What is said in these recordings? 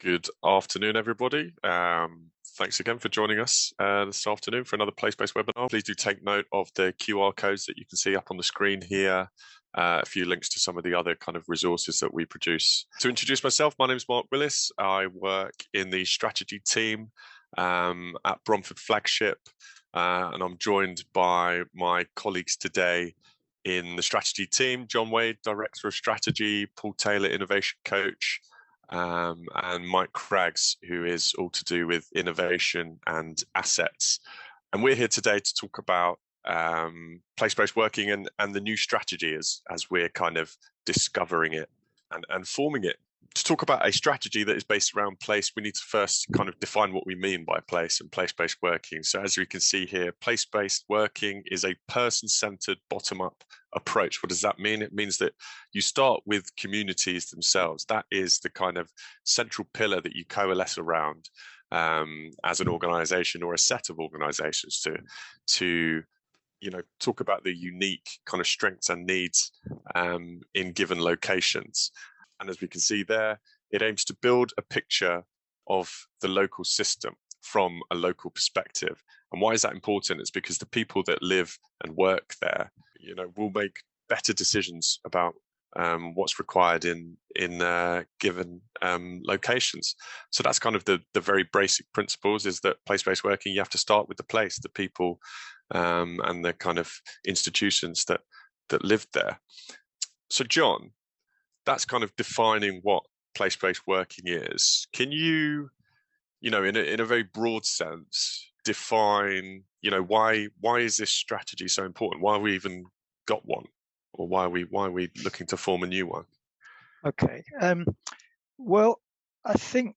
Good afternoon, everybody. Thanks again for joining us this afternoon for another place-based webinar. Please do take note of the QR codes that you can see up on the screen here, a few links to some of the other kind of resources that we produce. To introduce myself, my name is Mark Willis. I work in the strategy team at Bromford Flagship, and I'm joined by my colleagues today in the strategy team, John Wade, Director of Strategy, Paul Taylor, Innovation Coach, and Mike Craggs, who is all to do with innovation and assets. And we're here today to talk about place-based working and the new strategy as we're kind of discovering it and forming it. To talk about a strategy that is based around place, we need to first kind of define what we mean by place and place-based working. So as we can see here, place-based working is a person-centered, bottom-up approach. What does that mean? It means that you start with communities themselves. That is the kind of central pillar that you coalesce around as an organization or a set of organizations to talk about the unique kind of strengths and needs in given locations. And as we can see there, it aims to build a picture of the local system from a local perspective. And why is that important? It's because the people that live and work there, will make better decisions about what's required in given locations. So that's kind of the very basic principles, is that place-based working, you have to start with the place, the people, and the kind of institutions that live there. So John, that's kind of defining what place-based working is. Can you, in a very broad sense, define, why is this strategy so important? Why have we even got one, or why are we looking to form a new one? Okay. Well, I think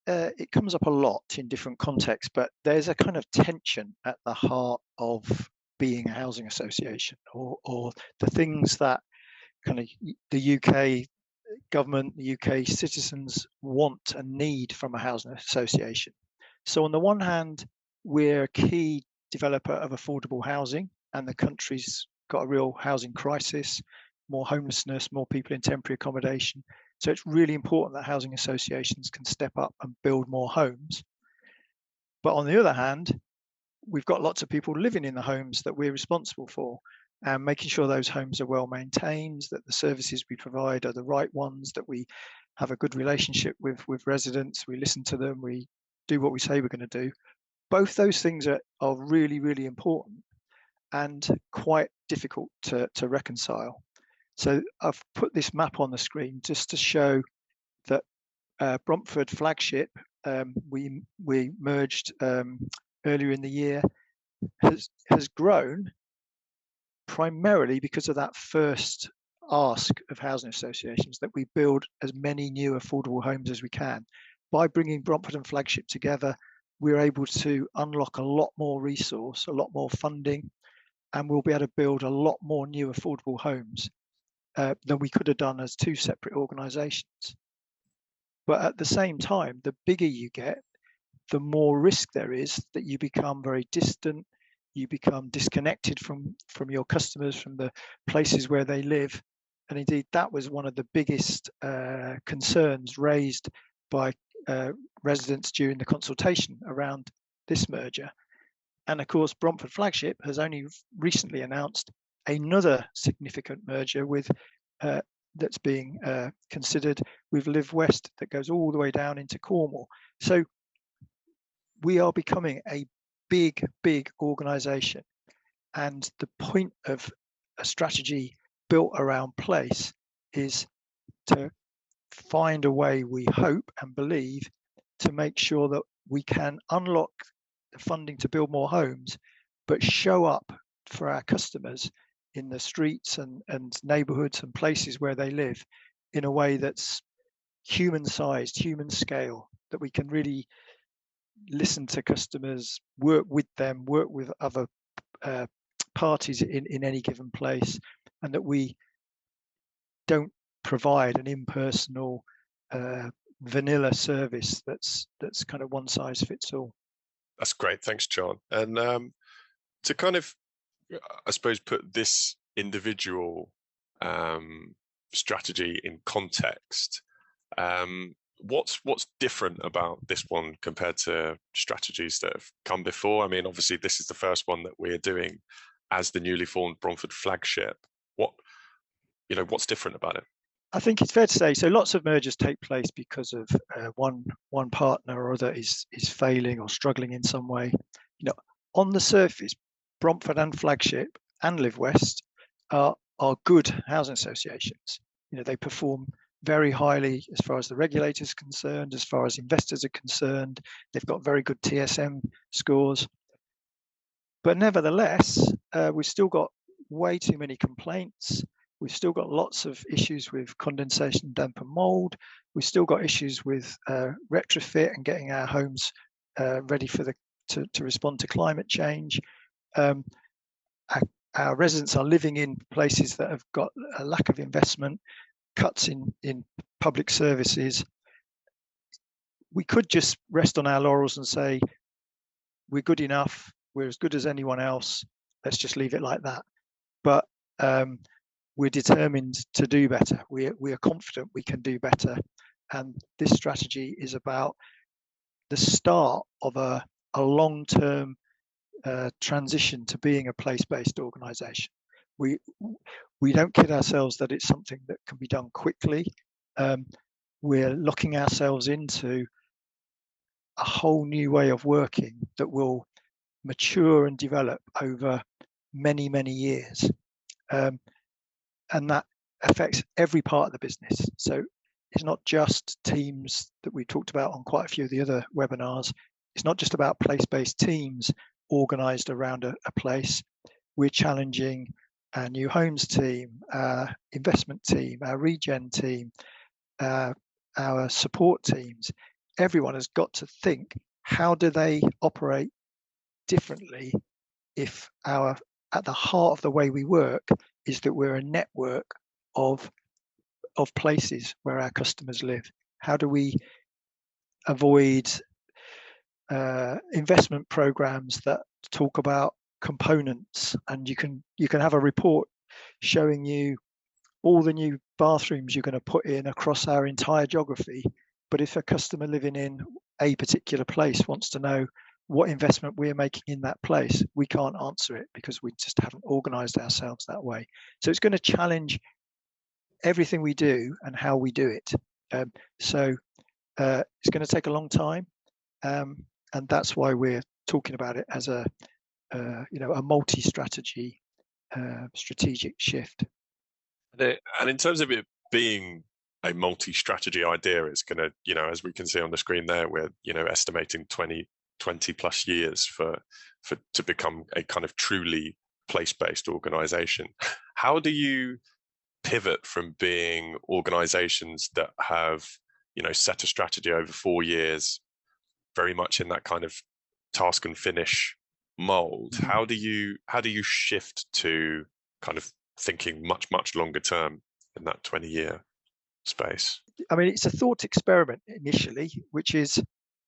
it comes up a lot in different contexts, but there's a kind of tension at the heart of being a housing association, or the things that kind of the UK government, the UK citizens want and need from a housing association. So on the one hand, we're a key developer of affordable housing, and the country's got a real housing crisis, more homelessness, more people in temporary accommodation. So it's really important that housing associations can step up and build more homes. But on the other hand, we've got lots of people living in the homes that we're responsible for, and making sure those homes are well maintained, that the services we provide are the right ones, that we have a good relationship with residents, we listen to them, we do what we say we're going to do. Both those things are really, really important and quite difficult to reconcile. So I've put this map on the screen just to show that Bromford Flagship, we merged earlier in the year, has grown primarily because of that first ask of housing associations, that we build as many new affordable homes as we can. By bringing Bromford and Flagship together, we're able to unlock a lot more resource, a lot more funding, and we'll be able to build a lot more new affordable homes than we could have done as two separate organisations. But at the same time, the bigger you get, the more risk there is that you become very distant, you become disconnected from your customers, from the places where they live. And indeed, that was one of the biggest concerns raised by residents during the consultation around this merger. And of course, Bromford Flagship has only recently announced another significant merger with that's being considered with LiveWest, that goes all the way down into Cornwall. So we are becoming a big organisation, and the point of a strategy built around place is to find a way, we hope and believe, to make sure that we can unlock the funding to build more homes, but show up for our customers in the streets and neighbourhoods and places where they live in a way that's human-sized, human scale, that we can really listen to customers, work with them, work with other parties in any given place, and that we don't provide an impersonal vanilla service that's kind of one size fits all. That's great, thanks John. And to kind of, I suppose, put this individual strategy in context, What's different about this one compared to strategies that have come before? I mean, obviously, this is the first one that we're doing as the newly formed Bromford Flagship. What's different about it? I think it's fair to say, so lots of mergers take place because of one partner or other is failing or struggling in some way. On the surface, Bromford and Flagship and LiveWest are good housing associations. They perform very highly as far as the regulator is concerned, as far as investors are concerned. They've got very good TSM scores. But nevertheless, we've still got way too many complaints. We've still got lots of issues with condensation, damp and mold. We've still got issues with retrofit and getting our homes ready for to respond to climate change. Our residents are living in places that have got a lack of investment, cuts in public services. We could just rest on our laurels and say, we're good enough, we're as good as anyone else, let's just leave it like that. But we're determined to do better. We are confident we can do better. And this strategy is about the start of a long-term transition to being a place-based organisation. We don't kid ourselves that it's something that can be done quickly. We're locking ourselves into a whole new way of working that will mature and develop over many, many years. And that affects every part of the business. So it's not just teams that we talked about on quite a few of the other webinars. It's not just about place-based teams organised around a place. We're challenging our new homes team, our investment team, our regen team, our support teams. Everyone has got to think, how do they operate differently if at the heart of the way we work is that we're a network of places where our customers live? How do we avoid investment programs that talk about components, and you can have a report showing you all the new bathrooms you're going to put in across our entire geography, but if a customer living in a particular place wants to know what investment we're making in that place, we can't answer it because we just haven't organized ourselves that way. So it's going to challenge everything we do and how we do it. So it's going to take a long time, and that's why we're talking about it as a multi-strategy strategic shift. And in terms of it being a multi-strategy idea, it's going to, as we can see on the screen there, we're estimating 20 plus years to become a kind of truly place-based organization. How do you pivot from being organizations that have set a strategy over 4 years, very much in that kind of task and finish mold? Mm-hmm. How do you shift to kind of thinking much longer term in that 20-year space? I mean, it's a thought experiment initially, which is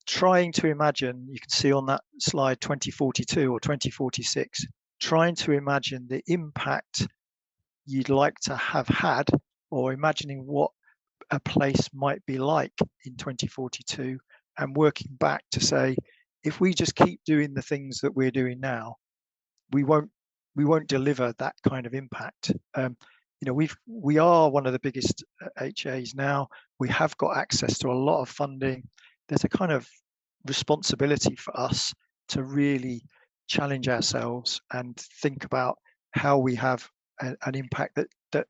trying to imagine, you can see on that slide 2042 or 2046, trying to imagine the impact you'd like to have had, or imagining what a place might be like in 2042, and working back to say, if we just keep doing the things that we're doing now, we won't deliver that kind of impact. We are one of the biggest HAs now. We have got access to a lot of funding. There's a kind of responsibility for us to really challenge ourselves and think about how we have an impact that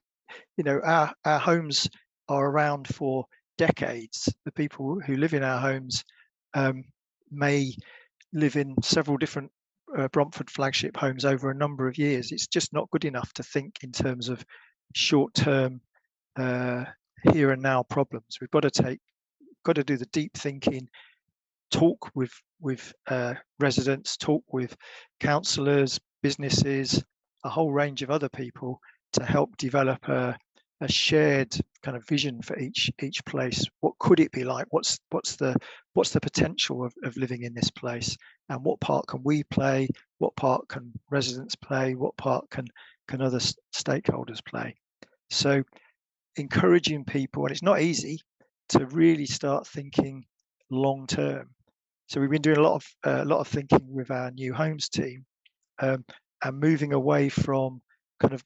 our homes are around for decades. The people who live in our homes may live in several different Bromford Flagship homes over a number of years. It's just not good enough to think in terms of short-term here and now problems. We've got to do the deep thinking, talk with residents, talk with councillors, businesses, a whole range of other people to help develop a shared kind of vision for each place. What could it be like? What's the potential of living in this place? And what part can we play? What part can residents play? What part can other stakeholders play? So encouraging people, and it's not easy. to really start thinking long term. So we've been doing a lot of thinking with our new homes team, and moving away from kind of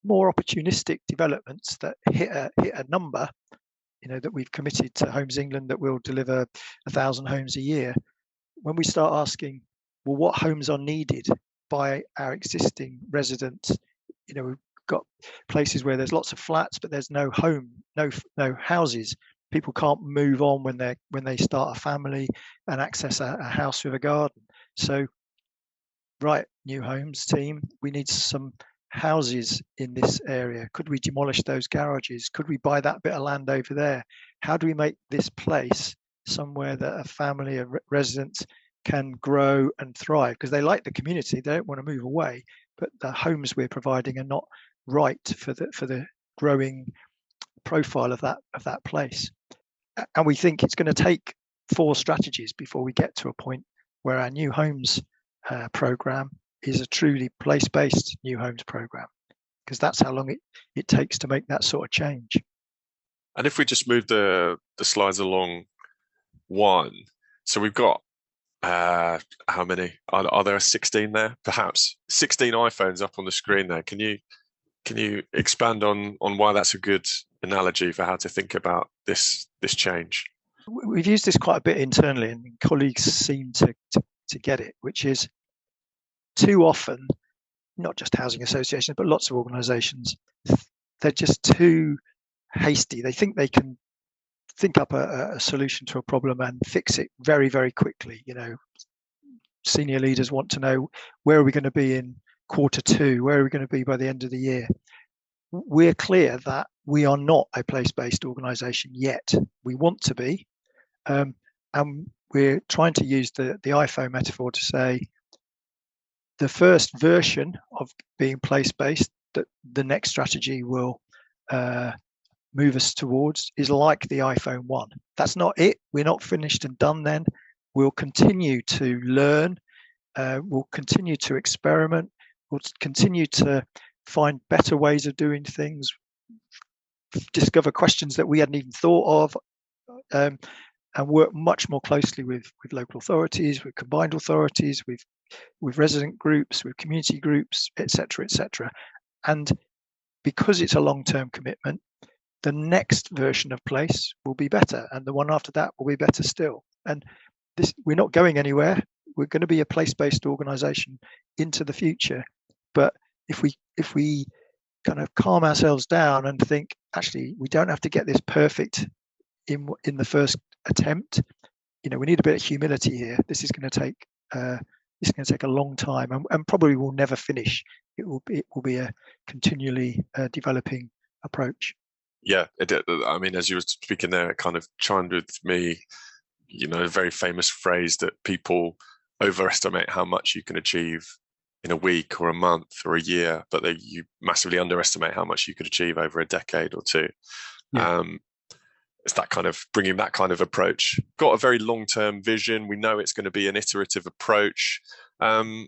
more opportunistic developments that hit a number, that we've committed to Homes England that will deliver 1,000 homes a year. When we start asking, well, what homes are needed by our existing residents? We've got places where there's lots of flats, but there's no houses. People can't move on when they start a family and access a house with a garden. So, right, new homes team, we need some houses in this area. Could we demolish those garages? Could we buy that bit of land over there? How do we make this place somewhere that a family of residents can grow and thrive? Because they like the community, they don't want to move away, but the homes we're providing are not right for the growing profile of that place. And we think it's going to take 4 strategies before we get to a point where our new homes program is a truly place-based new homes program, because that's how long it takes to make that sort of change. And if we just move the slides along one, so we've got how many? Are there 16 there? Perhaps 16 iPhones up on the screen there. Can you expand on why that's a good analogy for how to think about this change? We've used this quite a bit internally, and colleagues seem to get it, which is too often, not just housing associations, but lots of organisations, they're just too hasty. They think they can think up a solution to a problem and fix it very, very quickly. Senior leaders want to know, where are we going to be in Q2? Where are we going to be by the end of the year? We're clear that we are not a place-based organisation yet. We want to be, and we're trying to use the iPhone metaphor to say the first version of being place-based that the next strategy will move us towards is like the iPhone 1. That's not it. We're not finished and done then. We'll continue to learn. We'll continue to experiment. We'll continue to find better ways of doing things, discover questions that we hadn't even thought of, and work much more closely with local authorities, with combined authorities, with resident groups, with community groups, etc., etc. And because it's a long-term commitment, the next version of place will be better, and the one after that will be better still. And we're not going anywhere. We're going to be a place-based organisation into the future. But if we kind of calm ourselves down and think, actually, we don't have to get this perfect in the first attempt. We need a bit of humility here. This is going to take a long time, and probably will never finish. It will be a continually developing approach. Yeah, I mean, as you were speaking there, it kind of chimed with me. A very famous phrase that people overestimate how much you can achieve in a week or a month or a year, but you massively underestimate how much you could achieve over a decade or two. Yeah. It's that kind of bringing that kind of approach. Got a very long-term vision. We know it's going to be an iterative approach. How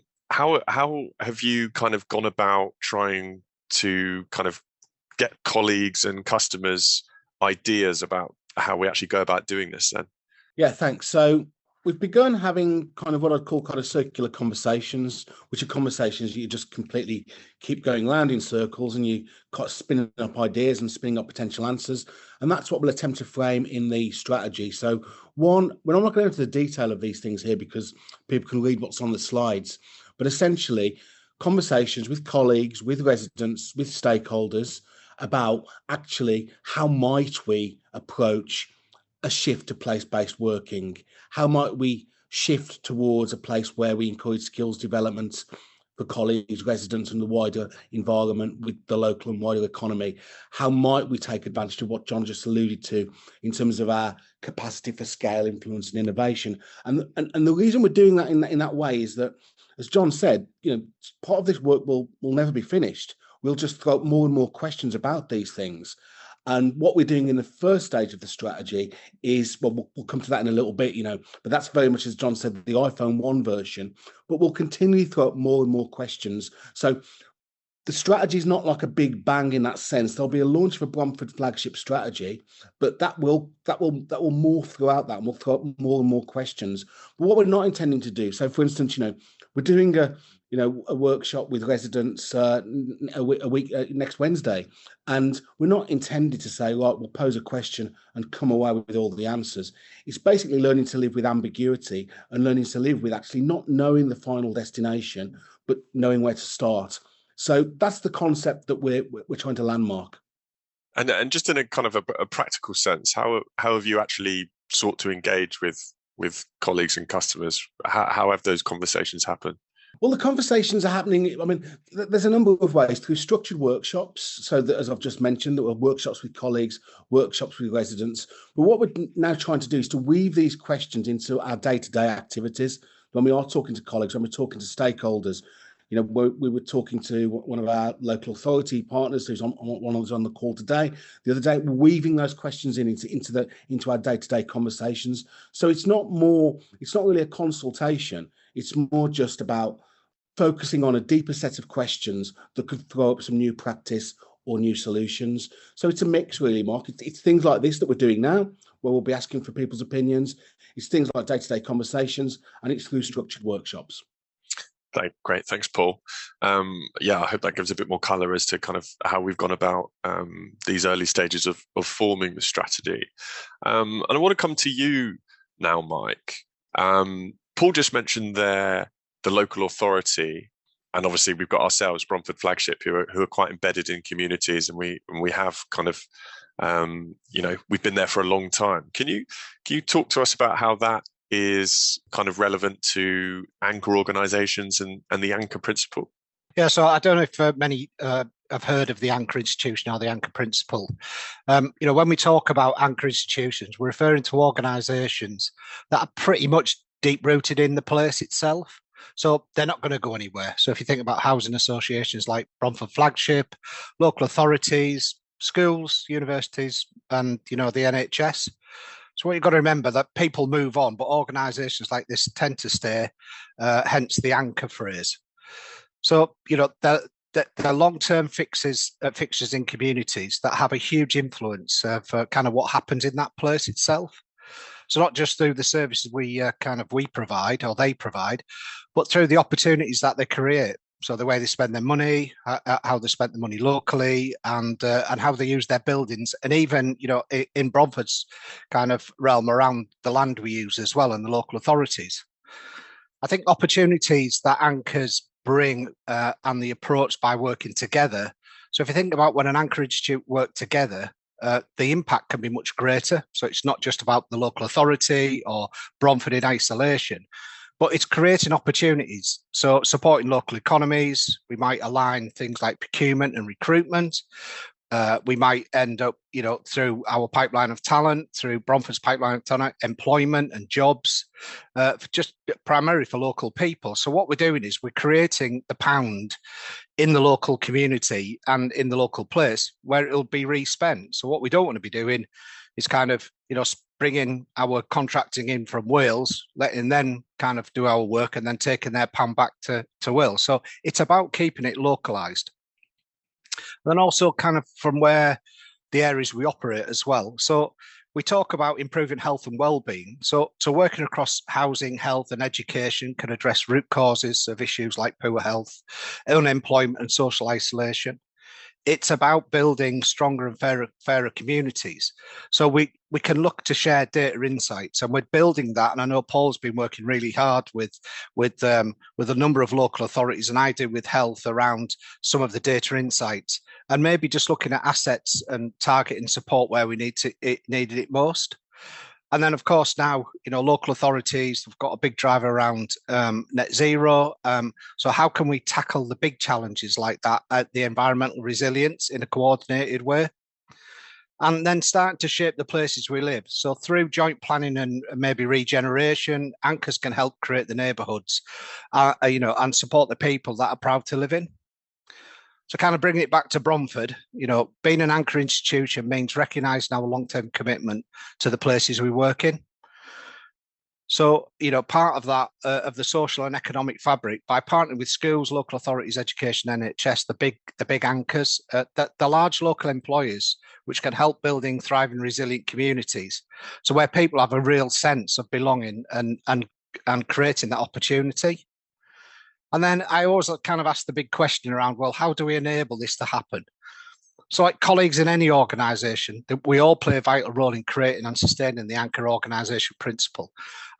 have you kind of gone about trying to kind of get colleagues and customers ideas about how we actually go about doing this then? Yeah, thanks. So we've begun having kind of what I'd call kind of circular conversations, which are conversations you just completely keep going around in circles, and you kind of spinning up ideas and spinning up potential answers. And that's what we'll attempt to frame in the strategy. So one, we're not going to go into the detail of these things here because people can read what's on the slides, but essentially conversations with colleagues, with residents, with stakeholders about actually how might we approach a shift to place-based working? How might we shift towards a place where we encourage skills development for colleagues, residents, and the wider environment with the local and wider economy? How might we take advantage of what John just alluded to in terms of our capacity for scale, influence, and innovation? And the reason we're doing that in that way is that, as John said, part of this work will never be finished. We'll just throw up more and more questions about these things. And what we're doing in the first stage of the strategy is, well, we'll come to that in a little bit, but that's very much, as John said, the iPhone 1 version. But we'll continually throw up more and more questions. So the strategy is not like a big bang in that sense. There'll be a launch of a Bromford flagship strategy, but that will morph throughout that, and we'll throw up more and more questions. But what we're not intending to do, so for instance, we're doing a workshop with residents a week next Wednesday, and we're not intended to say, right, we'll pose a question and come away with all the answers. It's basically learning to live with ambiguity and learning to live with actually not knowing the final destination, but knowing where to start. So that's the concept that we're trying to landmark. And just in a kind of a practical sense, how have you actually sought to engage with colleagues and customers? How have those conversations happened? Well, the conversations are happening. I mean, there's a number of ways through structured workshops. So that, as I've just mentioned, there were workshops with colleagues, workshops with residents. But what we're now trying to do is to weave these questions into our day-to-day activities. When we are talking to colleagues, when we're talking to stakeholders, we were talking to one of our local authority partners who's on the call today. The other day, we're weaving those questions into our day-to-day conversations. So it's not really a consultation. It's more just about focusing on a deeper set of questions that could throw up some new practice or new solutions. So it's a mix, really, Mark. It's things like this that we're doing now, where we'll be asking for people's opinions. It's things like day-to-day conversations, and it's through structured workshops. Great, thanks, Paul. I hope that gives a bit more colour as to kind of how we've gone about these early stages of forming the strategy. And I want to come to you now, Mike. Paul just mentioned there the local authority, and obviously we've got ourselves, Bromford Flagship, who are quite embedded in communities, and we have kind of we've been there for a long time. Can you talk to us about how that is kind of relevant to anchor organisations and the anchor principle? Yeah, so I don't know if many have heard of the anchor institution or the anchor principle. When we talk about anchor institutions, we're referring to organisations that are pretty much deep-rooted in the place itself. So they're not going to go anywhere. So if you think about housing associations like Bromford Flagship, local authorities, schools, universities, and, the NHS. So what you've got to remember that people move on, but organisations like this tend to stay, hence the anchor phrase. So, they're long-term fixtures in communities that have a huge influence for kind of what happens in that place itself. So not just through the services we provide or they provide, but through the opportunities that they create. So the way they spend their money, how they spend the money locally, and how they use their buildings, and even in Bromford's kind of realm around the land we use as well, and the local authorities. I think opportunities that anchors bring and the approach by working together. So if you think about when an anchor institute work together, the impact can be much greater. So it's not just about the local authority or Bromford in isolation, but it's creating opportunities. So supporting local economies, we might align things like procurement and recruitment. We might end up, through our pipeline of talent, through Bromford's pipeline of talent, employment and jobs, just primarily for local people. So what we're doing is we're creating the pound in the local community and in the local place where it'll be re-spent. So what we don't want to be doing is kind of, bringing our contracting in from Wales, letting them kind of do our work and then taking their pound back to Wales. So it's about keeping it localised. Then also kind of from where the areas we operate as well. So we talk about improving health and well-being. So working across housing, health and education can address root causes of issues like poor health, unemployment and social isolation. It's about building stronger and fairer communities. So we can look to share data insights, and we're building that. And I know Paul's been working really hard with a number of local authorities, and I do with health around some of the data insights, and maybe just looking at assets and targeting support where we needed it most. And then, of course, now, local authorities have got a big drive around net zero. So how can we tackle the big challenges like that, the environmental resilience in a coordinated way? And then start to shape the places we live. So through joint planning and maybe regeneration, anchors can help create the neighbourhoods, and support the people that are proud to live in. So kind of bringing it back to Bromford, being an anchor institution means recognising our long-term commitment to the places we work in. So, part of that, of the social and economic fabric, by partnering with schools, local authorities, education, NHS, the big anchors, the large local employers, which can help building thriving, resilient communities. So where people have a real sense of belonging and creating that opportunity. And then I always kind of ask the big question around, well, how do we enable this to happen? So like colleagues in any organisation, we all play a vital role in creating and sustaining the anchor organisation principle.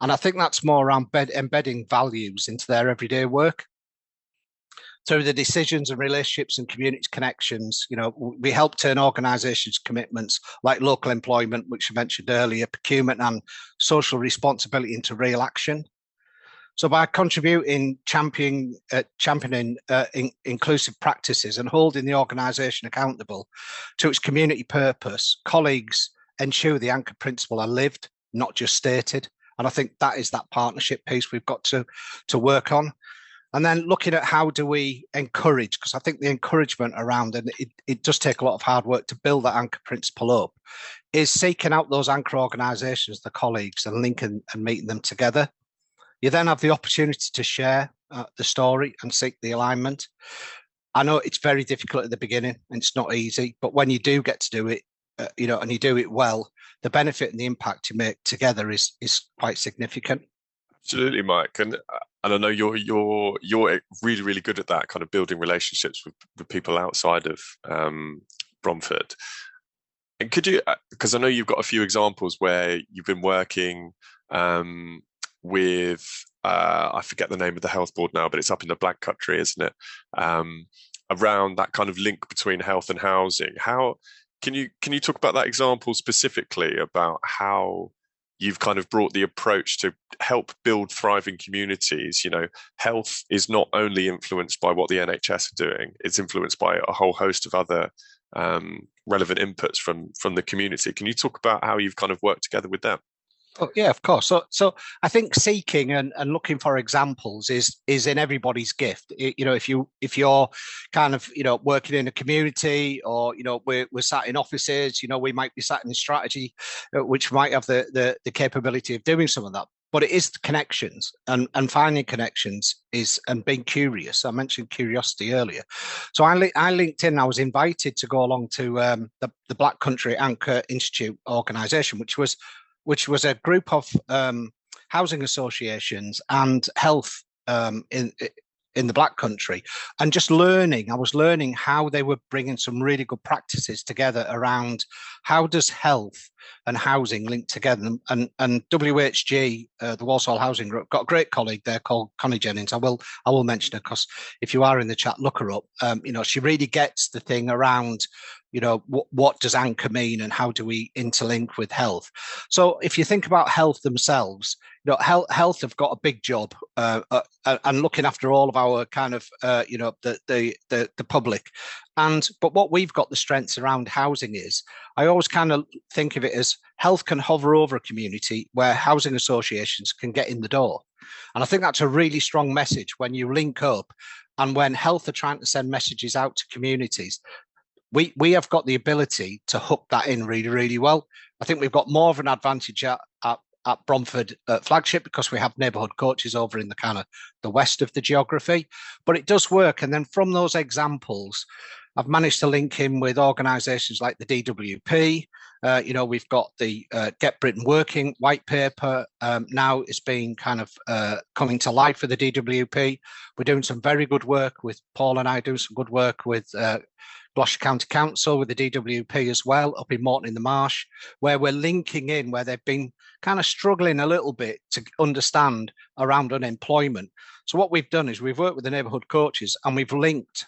And I think that's more around embedding values into their everyday work. Through the decisions and relationships and community connections, we help turn organisations' commitments like local employment, which I mentioned earlier, procurement and social responsibility into real action. So by contributing, championing inclusive practices and holding the organisation accountable to its community purpose, colleagues ensure the anchor principle are lived, not just stated. And I think that is that partnership piece we've got to work on. And then looking at how do we encourage, because I think the encouragement around, and it does take a lot of hard work to build that anchor principle up, is seeking out those anchor organisations, the colleagues, and linking and meeting them together. You then have the opportunity to share the story and seek the alignment. I know it's very difficult at the beginning and it's not easy, but when you do get to do it, and you do it well, the benefit and the impact you make together is quite significant. Absolutely, Mike. And I know you're really, really good at that, kind of building relationships with people outside of Bromford. And could you, because I know you've got a few examples where you've been working with I forget the name of the health board now, but it's up in the Black Country, isn't it? Around that kind of link between health and housing. How can you talk about that example specifically, about how you've kind of brought the approach to help build thriving communities? Health is not only influenced by what the NHS are doing; it's influenced by a whole host of other relevant inputs from the community. Can you talk about how you've kind of worked together with them? Oh, yeah, of course. So I think seeking and looking for examples is in everybody's gift. If you're kind of working in a community, or we're sat in offices, we might be sat in strategy, which might have the capability of doing some of that. But it is connections and finding connections and being curious. I mentioned curiosity earlier. So I linked in. I was invited to go along to the Black Country Anchor Institute organisation, which was a group of housing associations and health in the Black Country, and just learning. I was learning how they were bringing some really good practices together around how does health and housing link together. And WHG, the Walsall Housing Group, got a great colleague there called Connie Jennings. I will mention her, because if you are in the chat, look her up. She really gets the thing around what does anchor mean and how do we interlink with health. So if you think about health themselves, health have got a big job and looking after all of our kind of the public. But what we've got the strengths around housing is, I always kind of think of it as health can hover over a community where housing associations can get in the door. And I think that's a really strong message when you link up, and when health are trying to send messages out to communities. We have got the ability to hook that in really, really well. I think we've got more of an advantage at Bromford Flagship, because we have neighbourhood coaches over in the kind of the west of the geography, but it does work. And then from those examples, I've managed to link in with organisations like the DWP. We've got the Get Britain Working white paper. Now it's been kind of coming to life for the DWP. We're doing some very good work with Paul, and I do some good work with Gloucester County Council, with the DWP as well, up in Morton in the Marsh, where we're linking in where they've been kind of struggling a little bit to understand around unemployment. So what we've done is we've worked with the neighbourhood coaches, and we've linked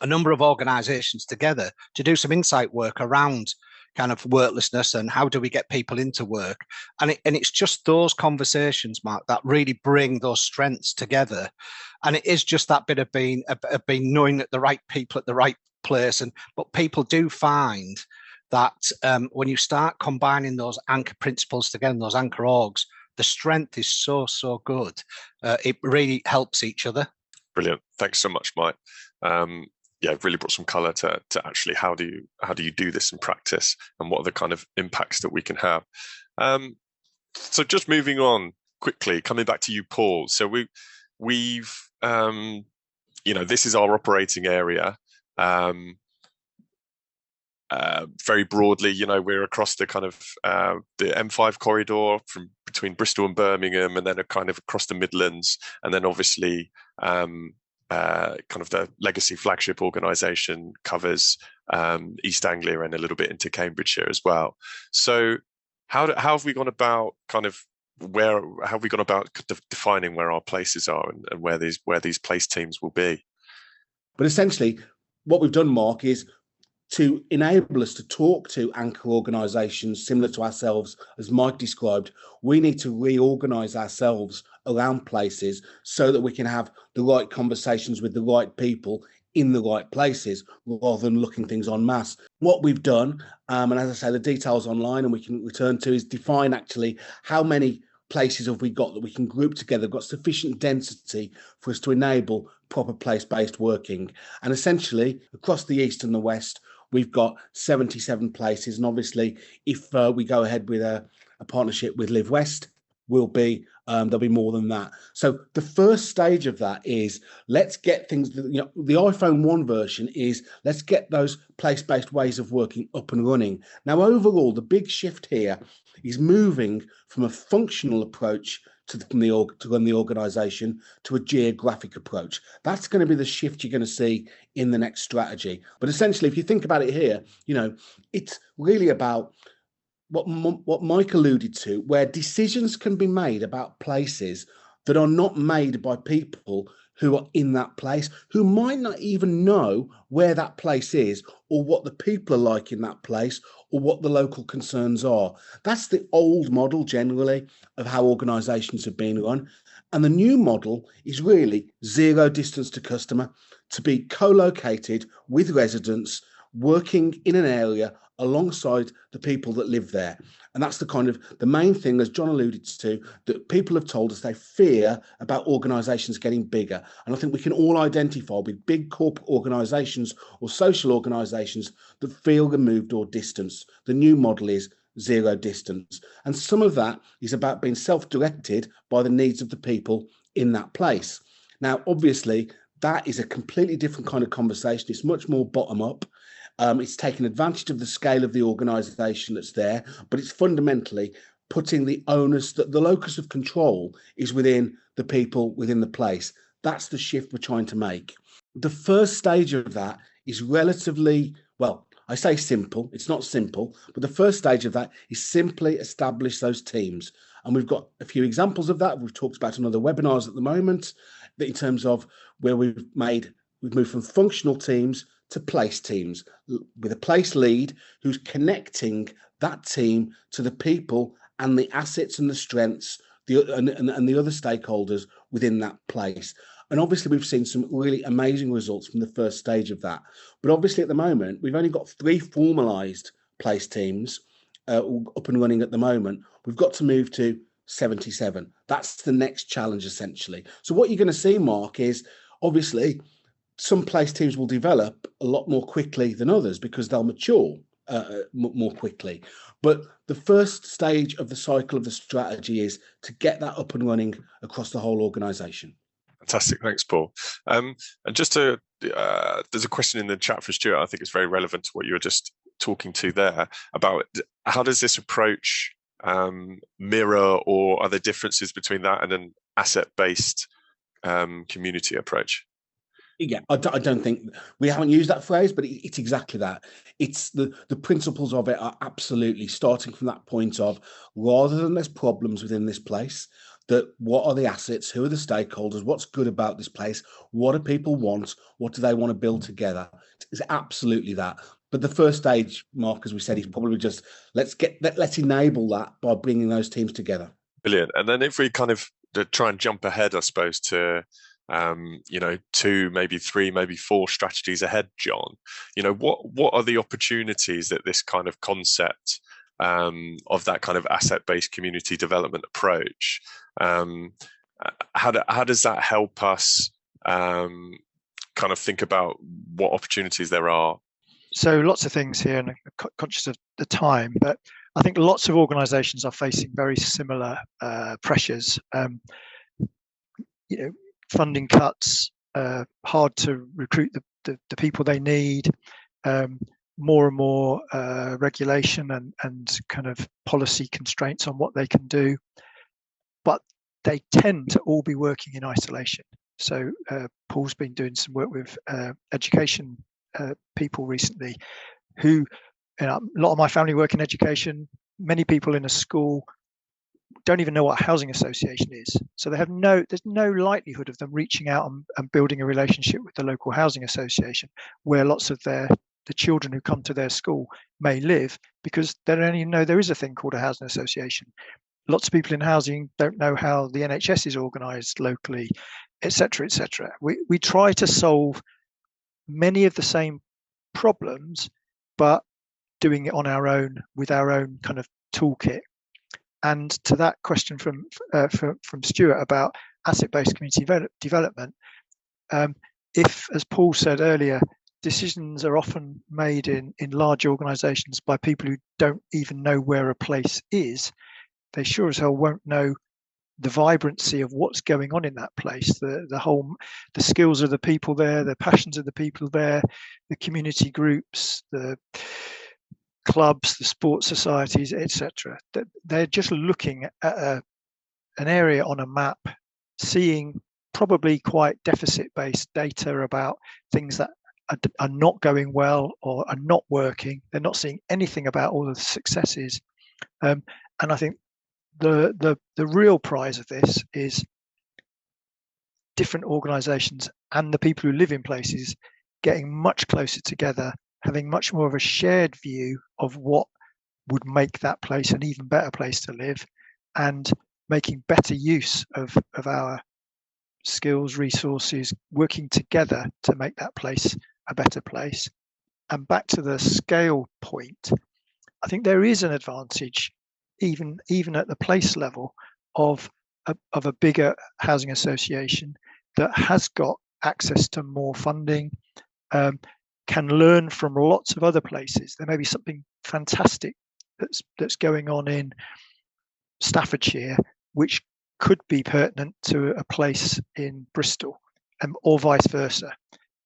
a number of organisations together to do some insight work around kind of worklessness and how do we get people into work. And it's just those conversations, Mark, that really bring those strengths together. And it is just that bit of being knowing that the right people at the right place. But people do find that when you start combining those anchor principles together, those anchor orgs, the strength is so good. It really helps each other. Brilliant. Thanks so much, Mike. It really brought some colour to actually how do you do this in practice, and what are the kind of impacts that we can have. So just moving on quickly, coming back to you, Paul. So we've this is our operating area. Very broadly, we're across the kind of the M5 corridor from between Bristol and Birmingham, and then kind of across the Midlands, and then obviously kind of the legacy Flagship organisation covers East Anglia and a little bit into Cambridgeshire as well. So how have we gone about defining where our places are and where these place teams will be? But essentially, what we've done, Mark, is to enable us to talk to anchor organisations similar to ourselves, as Mike described. We need to reorganise ourselves around places so that we can have the right conversations with the right people in the right places, rather than looking things en masse. What we've done, and as I say, the details online and we can return to, is define actually how many places have we got that we can group together, got sufficient density for us to enable proper place-based working. And essentially, across the East and the West, we've got 77 places. And obviously, if we go ahead with a partnership with LiveWest, there'll be more than that. So the first stage of that is let's get things, the iPhone 1 version is let's get those place-based ways of working up and running. Now, overall, the big shift here is moving from a functional approach to run the organisation to a geographic approach. That's going to be the shift you're going to see in the next strategy. But essentially, if you think about it here, it's really about what Mike alluded to, where decisions can be made about places that are not made by people who are in that place, who might not even know where that place is or what the people are like in that place or what the local concerns are. That's the old model generally of how organisations have been run. And the new model is really zero distance to customer, to be co-located with residents, working in an area alongside the people that live there. And that's the main thing, as John alluded to, that people have told us they fear about organisations getting bigger. And I think we can all identify with big corporate organisations or social organisations that feel removed or distanced. The new model is zero distance. And some of that is about being self-directed by the needs of the people in that place. Now, obviously, that is a completely different kind of conversation. It's much more bottom up. It's taking advantage of the scale of the organisation that's there, but it's fundamentally putting the onus, that the locus of control is within the people within the place. That's the shift we're trying to make. The first stage of that is relatively, well, I say simple, it's not simple, but the first stage of that is simply establish those teams. And we've got a few examples of that. We've talked about on other webinars at the moment, that in terms of where we've moved from functional teams to place teams, with a place lead who's connecting that team to the people and the assets and the strengths and the other stakeholders within that place. And obviously, we've seen some really amazing results from the first stage of that. But obviously, at the moment, we've only got 3 formalised place teams up and running at the moment. We've got to move to 77. That's the next challenge, essentially. So what you're going to see, Mark, is obviously some place teams will develop a lot more quickly than others because they'll mature more quickly. But the first stage of the cycle of the strategy is to get that up and running across the whole organisation. Fantastic. Thanks, Paul. And just to, there's a question in the chat for Stuart. I think it's very relevant to what you were just talking to there about how does this approach mirror, or are there differences between that and an asset-based community approach? Yeah, I don't think we haven't used that phrase, but it's exactly that. It's the principles of it are absolutely starting from that point of, rather than there's problems within this place, that what are the assets, who are the stakeholders, what's good about this place, what do people want, what do they want to build together? It's absolutely that. But the first stage, Mark, as we said, is probably just let's enable that by bringing those teams together. Brilliant. And then if we kind of try and jump ahead, I suppose, to 2, maybe 3, maybe 4 strategies ahead, John, what are the opportunities that this kind of concept of that kind of asset-based community development approach, how does that help us kind of think about what opportunities there are? So lots of things here, and I'm conscious of the time, but I think lots of organisations are facing very similar pressures. Funding cuts, hard to recruit the people they need, more and more regulation and kind of policy constraints on what they can do. But they tend to all be working in isolation. So Paul's been doing some work with education people recently who, a lot of my family work in education. Many people in a school don't even know what a housing association is. So there's no likelihood of them reaching out and building a relationship with the local housing association where lots of the children who come to their school may live, because they don't even know there is a thing called a housing association. Lots of people in housing don't know how the NHS is organised locally, etc., etc. We try to solve many of the same problems, but doing it on our own with our own kind of toolkit. And to that question from Stuart about asset-based community development, if, as Paul said earlier, decisions are often made in large organisations by people who don't even know where a place is, they sure as hell won't know the vibrancy of what's going on in that place, the skills of the people there, the passions of the people there, the community groups, the clubs, the sports societies, etc. They're just looking at an area on a map, seeing probably quite deficit-based data about things that are not going well or are not working. They're not seeing anything about all of the successes. And I think the real prize of this is different organisations and the people who live in places getting much closer together, having much more of a shared view of what would make that place an even better place to live, and making better use of our skills, resources, working together to make that place a better place. And back to the scale point, I think there is an advantage, even at the place level, of a bigger housing association that has got access to more funding, can learn from lots of other places. There may be something fantastic that's going on in Staffordshire, which could be pertinent to a place in Bristol, or vice versa.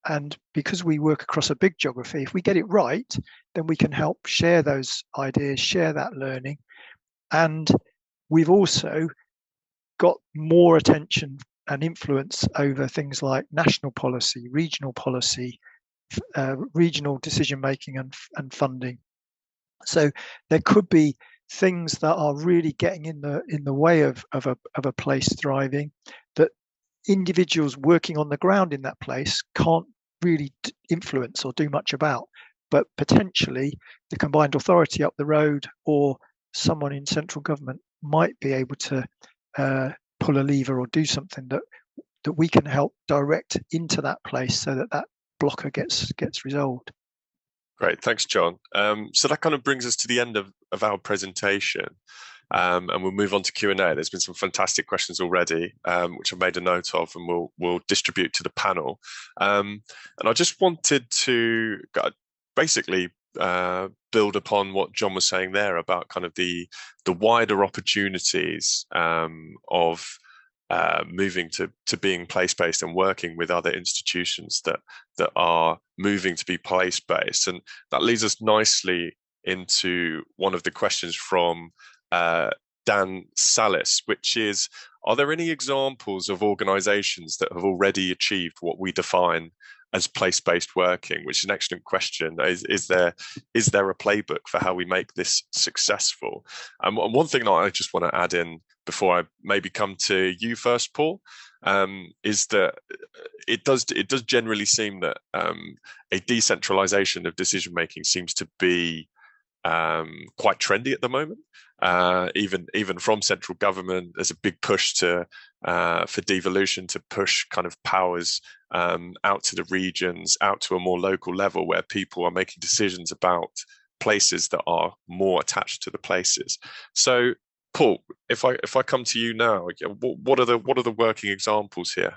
And because we work across a big geography, if we get it right, then we can help share those ideas, share that learning. And we've also got more attention and influence over things like national policy, regional decision making and funding. So there could be things that are really getting in the way of a place thriving, that individuals working on the ground in that place can't really influence or do much about, but potentially the combined authority up the road or someone in central government might be able to pull a lever or do something that we can help direct into that place so that blocker gets resolved. Great, thanks, John. So that kind of brings us to the end of our presentation, and we'll move on to Q&A. There's been some fantastic questions already, which I've made a note of, and we'll distribute to the panel. And I just wanted to basically build upon what John was saying there about kind of the wider opportunities of moving to being place-based and working with other institutions that are moving to be place-based. And that leads us nicely into one of the questions from Dan Salis, which is, are there any examples of organizations that have already achieved what we define as place-based working? Which is an excellent question. Is there a playbook for how we make this successful? And one thing that I just want to add in before I maybe come to you first, Paul, is that it does generally seem that a decentralization of decision making seems to be quite trendy at the moment. Even from central government, there's a big push for devolution, to push kind of powers out to the regions, out to a more local level where people are making decisions about places that are more attached to the places. So, Paul, if I come to you now, what are the working examples here?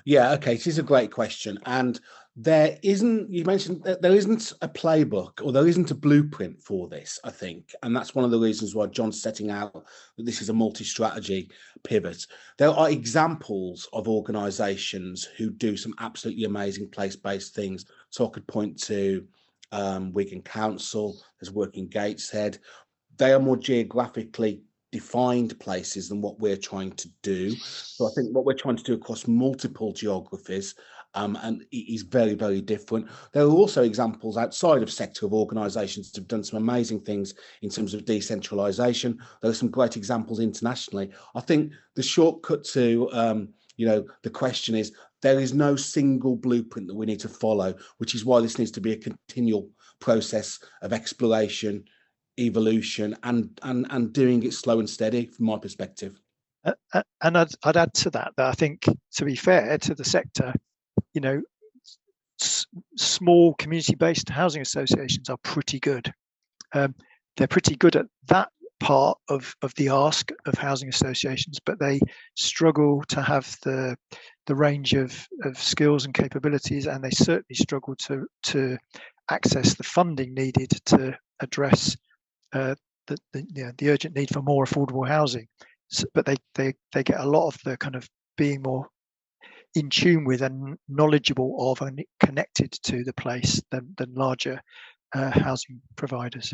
Yeah, okay, this is a great question, and you mentioned that there isn't a playbook or there isn't a blueprint for this, I think. And that's one of the reasons why John's setting out that this is a multi-strategy pivot. There are examples of organizations who do some absolutely amazing place-based things. So I could point to Wigan Council, there's Working Gateshead. They are more geographically defined places than what we're trying to do. So I think what we're trying to do across multiple geographies, and it is very, very different. There are also examples outside of sector of organisations that have done some amazing things in terms of decentralisation. There are some great examples internationally. I think the shortcut to the question is there is no single blueprint that we need to follow, which is why this needs to be a continual process of exploration, evolution, and doing it slow and steady from my perspective. And I'd add to that I think, to be fair to the sector, small community-based housing associations are pretty good. They're pretty good at that part of the ask of housing associations, but they struggle to have the range of skills and capabilities, and they certainly struggle to access the funding needed to address the urgent need for more affordable housing. But they get a lot of the kind of being more in tune with and knowledgeable of and connected to the place than larger housing providers.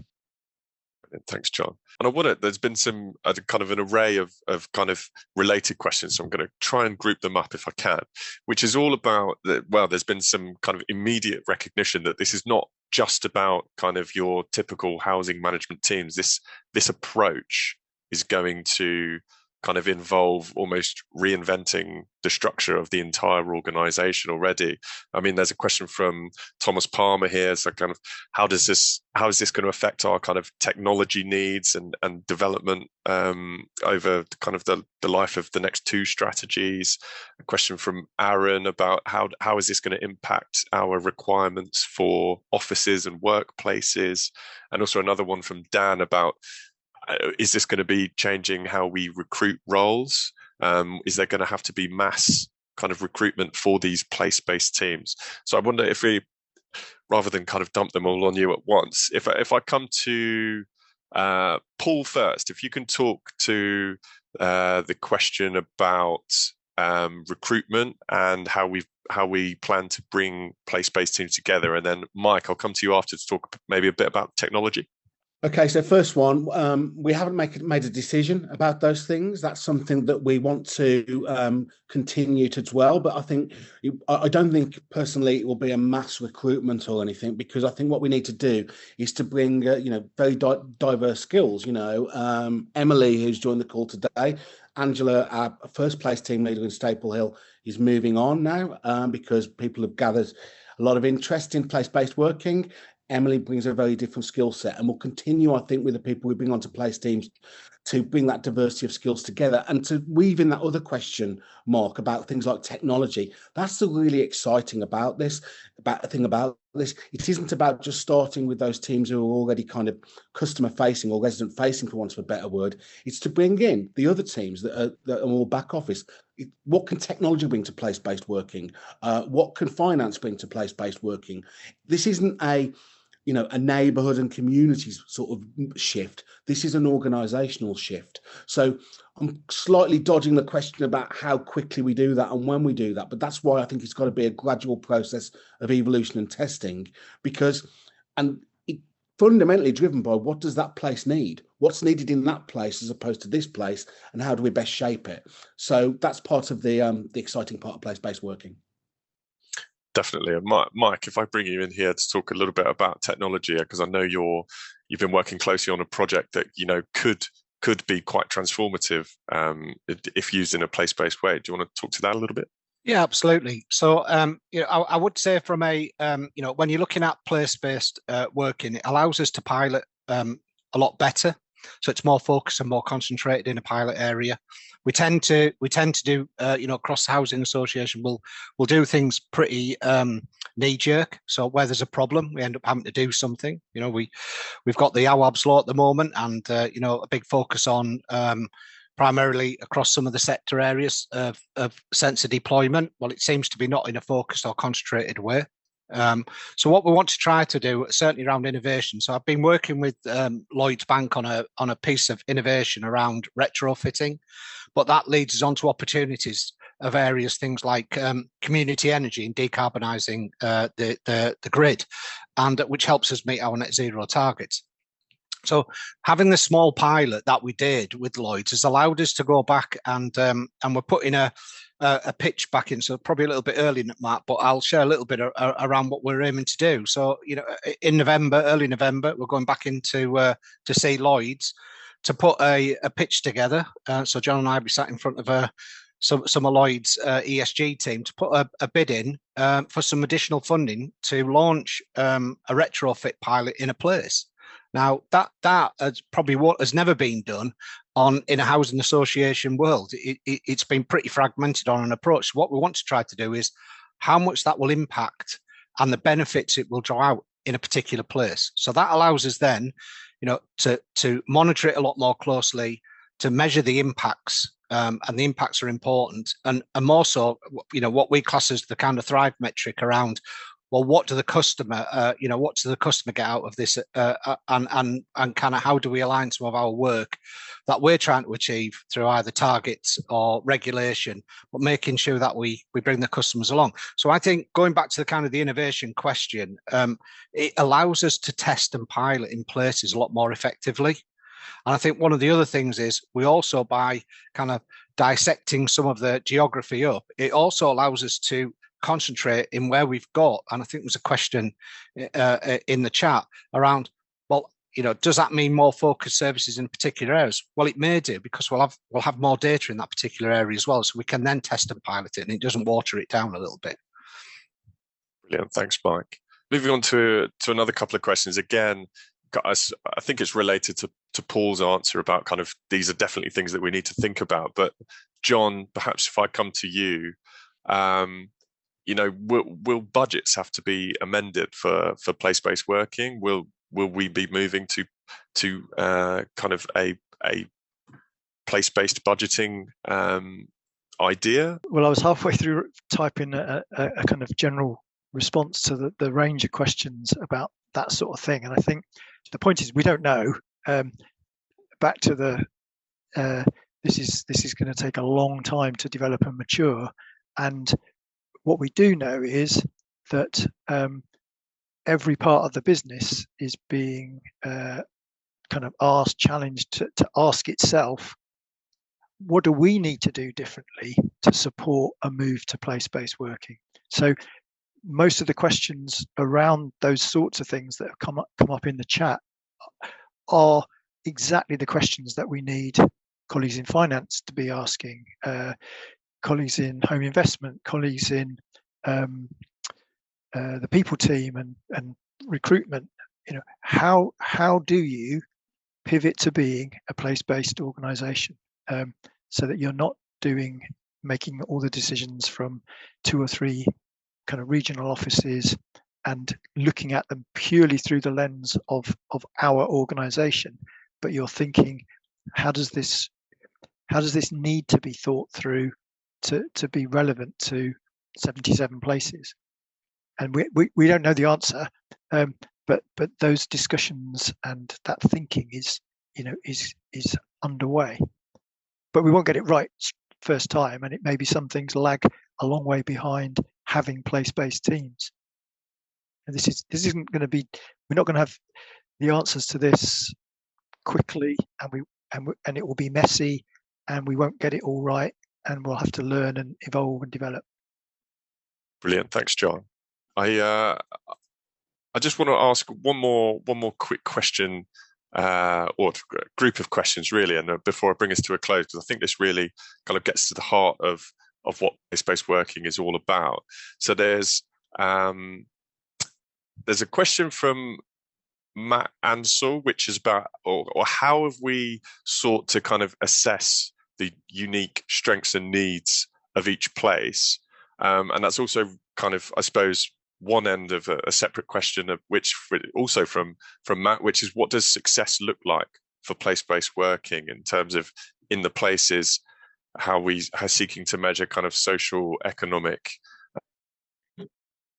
Thanks, John. And there's been some kind of an array of kind of related questions, so I'm going to try and group them up if I can, which is all about, there's been some kind of immediate recognition that this is not just about kind of your typical housing management teams. This approach is going to kind of involve almost reinventing the structure of the entire organization already. I mean, there's a question from Thomas Palmer here. So kind of how is this going to affect our kind of technology needs and development over kind of the life of the next two strategies? A question from Aaron about how is this going to impact our requirements for offices and workplaces? And also another one from Dan about, is this going to be changing how we recruit roles? Is there going to have to be mass kind of recruitment for these place-based teams? So I wonder if we, rather than kind of dump them all on you at once, if I come to Paul first, if you can talk to the question about recruitment and how we plan to bring place-based teams together, and then Mike, I'll come to you after to talk maybe a bit about technology. Okay, so first one, we haven't made a decision about those things. That's something that we want to continue to dwell. But I don't think personally it will be a mass recruitment or anything, because I think what we need to do is to bring very diverse skills. Emily, who's joined the call today, Angela, our first place team leader in Staple Hill, is moving on now because people have gathered a lot of interest in place-based working. Emily brings a very different skill set, and we'll continue, I think, with the people we bring onto place teams to bring that diversity of skills together and to weave in that other question, Mark, about things like technology. That's the really exciting about this. It isn't about just starting with those teams who are already kind of customer facing or resident facing, for want of a better word. It's to bring in the other teams that are more back office. What can technology bring to place-based working? What can finance bring to place-based working? This isn't a neighbourhood and communities sort of shift. This is an organisational shift. So I'm slightly dodging the question about how quickly we do that and when we do that, but that's why I think it's got to be a gradual process of evolution and testing, and it fundamentally driven by what does that place need? What's needed in that place as opposed to this place, and how do we best shape it? So that's part of the exciting part of place-based working. Definitely. And Mike, if I bring you in here to talk a little bit about technology, because I know you've been working closely on a project that could be quite transformative if used in a place-based way. Do you want to talk to that a little bit? Yeah, absolutely. So, I would say from when you're looking at place-based working, it allows us to pilot a lot better. So it's more focused and more concentrated in a pilot area. We tend to do across the housing association, we'll do things pretty knee jerk. So where there's a problem, we end up having to do something. We've got the AWAB's law at the moment, and a big focus on primarily across some of the sector areas of sensor deployment. Well, it seems to be not in a focused or concentrated way. So what we want to try to do, certainly around innovation. So I've been working with Lloyds Bank on a piece of innovation around retrofitting, but that leads us on to opportunities of areas, things like community energy and decarbonising the grid, and which helps us meet our net zero targets. So having the small pilot that we did with Lloyds has allowed us to go back and we're putting a pitch back in, so probably a little bit early, Matt, but I'll share a little bit around what we're aiming to do. So, you know, in November, early November, we're going back into to see Lloyds to put a pitch together. So John and I will be sat in front of some of Lloyd's ESG team to put a bid in for some additional funding to launch a retrofit pilot in a place. Now, that is probably what has never been done in a housing association world. It's been pretty fragmented on an approach. What we want to try to do is how much that will impact and the benefits it will draw out in a particular place. So that allows us then, you know, to monitor it a lot more closely, to measure the impacts, and the impacts are important, and more so, you know, what we class as the kind of Thrive metric around, well, what do the customer, what does the customer get out of this, and kind of how do we align some of our work that we're trying to achieve through either targets or regulation, but making sure that we bring the customers along. So I think going back to the kind of the innovation question, it allows us to test and pilot in places a lot more effectively. And I think one of the other things is we also, by kind of dissecting some of the geography up, it also allows us to concentrate in where we've got. And I think there's a question in the chat around, well, you know, does that mean more focused services in particular areas? Well, it may do, because we'll have more data in that particular area as well, so we can then test and pilot it, and it doesn't water it down a little bit. Brilliant, thanks, Mike. Moving on to another couple of questions. Again, guys, I think it's related to Paul's answer about kind of these are definitely things that we need to think about. But John, perhaps if I come to you, you know, will budgets have to be amended for place-based working? Will we be moving to kind of a place-based budgeting idea? Well, I was halfway through typing a kind of general response to the range of questions about that sort of thing, and I think the point is we don't know. Back to the this is going to take a long time to develop and mature, and what we do know is that every part of the business is being kind of challenged to ask itself, what do we need to do differently to support a move to place-based working? So most of the questions around those sorts of things that have come up in the chat are exactly the questions that we need colleagues in finance to be asking, colleagues in home investment, colleagues in the people team and recruitment. You know, how do you pivot to being a place-based organisation, so that you're not making all the decisions from 2 or 3 kind of regional offices and looking at them purely through the lens of our organisation, but you're thinking, how does this need to be thought through to be relevant to 77 places? And we don't know the answer, but those discussions and that thinking is underway. But we won't get it right first time, and it may be some things lag a long way behind having place-based teams. And this isn't going to be. We're not going to have the answers to this quickly, and it will be messy, and we won't get it all right, and we'll have to learn and evolve and develop. Brilliant, thanks, John. I just want to ask one more quick question, or group of questions really, and before I bring us to a close, because I think this really kind of gets to the heart of what place-based working is all about. So there's a question from Matt Ansell, which is about, or how have we sought to kind of assess the unique strengths and needs of each place? And that's also kind of, I suppose, one end of a separate question, of which also from Matt, which is, what does success look like for place-based working in terms of in the places, how we are seeking to measure kind of social, economic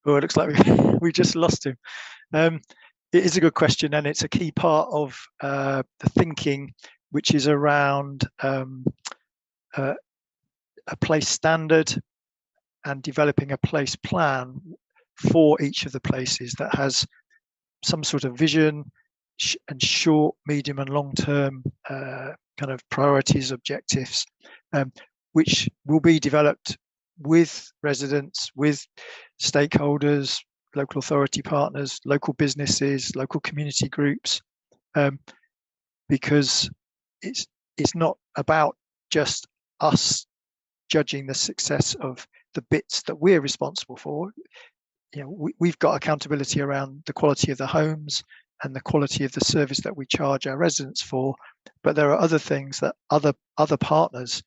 Oh, it looks like we just lost him. It is a good question, and it's a key part of the thinking, which is around a place standard and developing a place plan for each of the places that has some sort of vision and short, medium, and long-term kind of priorities, objectives, which will be developed with residents, with stakeholders, local authority partners, local businesses, local community groups, because it's not about just us judging the success of the bits that we're responsible for. We've got accountability around the quality of the homes and the quality of the service that we charge our residents for, but there are other things that other partners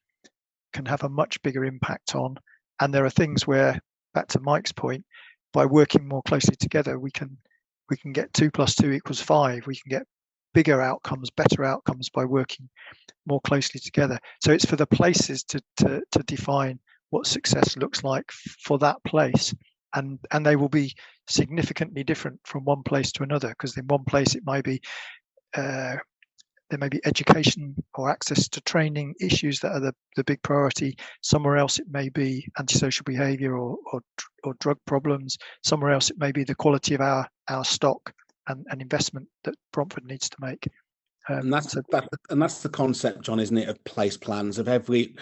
can have a much bigger impact on. And there are things where, back to Mike's point, by working more closely together, we can get 2 + 2 = 5. We can get bigger outcomes, better outcomes by working more closely together. So it's for the places to define what success looks like for that place, and they will be significantly different from one place to another, because in one place it might be there may be education or access to training issues that are the big priority. Somewhere else it may be antisocial behaviour or drug problems. Somewhere else it may be the quality of our stock and investment that Bromford needs to make. And that's the concept, John, isn't it, of place plans, of every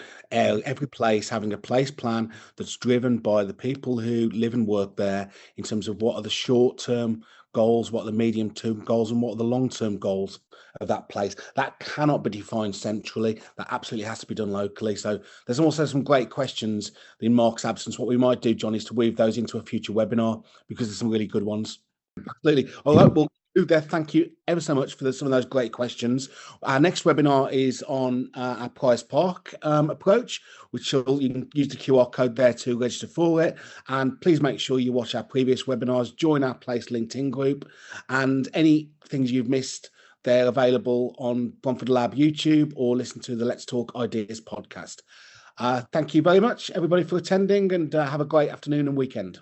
place having a place plan that's driven by the people who live and work there, in terms of what are the short-term goals, what are the medium-term goals, and what are the long-term goals of that place. That cannot be defined centrally. That absolutely has to be done locally. So there's also some great questions in Mark's absence. What we might do, John, is to weave those into a future webinar, because there's some really good ones. Absolutely. All right, well, there. Thank you ever so much for some of those great questions. Our next webinar is on our Price Park approach, which you can use the QR code there to register for it. And please make sure you watch our previous webinars, join our Place LinkedIn group, and any things you've missed, they're available on Bromford Lab YouTube, or listen to the Let's Talk Ideas podcast. Thank you very much, everybody, for attending, and have a great afternoon and weekend.